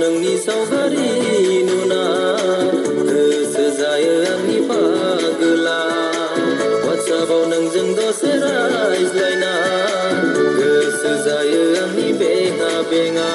नोंनि सावगारि नुना गोसो जायो आंनि पागला WhatsAppआव नोंजों दसे रायज्लायना गोसो जायो आंनि बेङा बेङा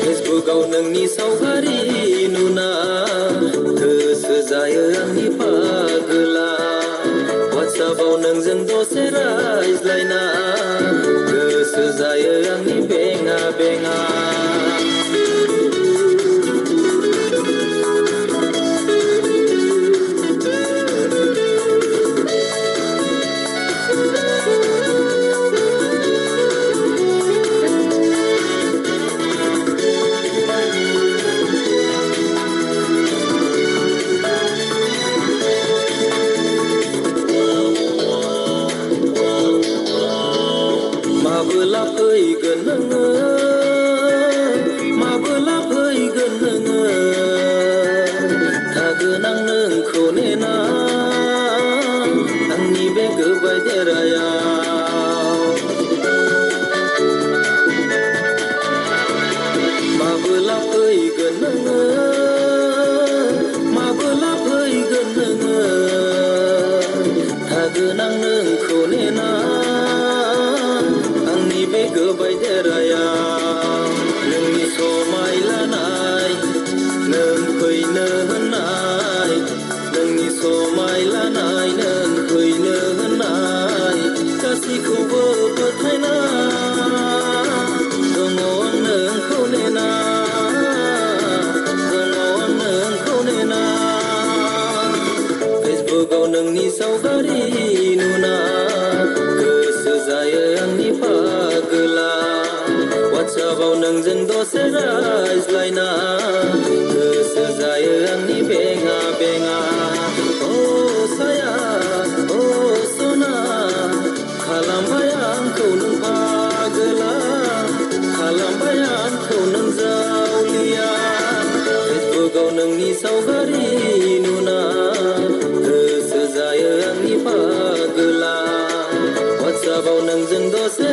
फेसबुकआव नोंनि सावगारि नुना गोसो जायो आंनि पागला WhatsAppआव नोंजों दसे रायज्लायना गोसो जायो आंनि बेङा बेङा माबोला फैगोन नोङो माबोला फैगोन नोङो थागोन आं नोंखौ नेना आंनि बे गोबाय देरायाव माबोला फैगोन नोङो माबोला फैगोन नोङो थागोन आं नोंखौ नेना बे गोबाय देरायाव नोंनि समाय लानाय नों फैनो होननाय नोंनि समाय लानाय नों फैनो होननाय गासैखौबो फोथायना दङ नोंखौ नेना दङ नोंखौ नेना फेसबुकआव नोंनि सावगारि नुना गोसो जायो आंनि पागला WhatsAppआव नोंजों दसे रायज्लायना गोसो जायो आंनि बेङा बेङा अ साया अ सना खालामबाय आंखौ नों पागला खालामबाय आंखौ नों जावलिया फेसबुकआव नोंनि सावगारि नुना गोसो जायो आंनि पागला WhatsAppआव नोंजों दसे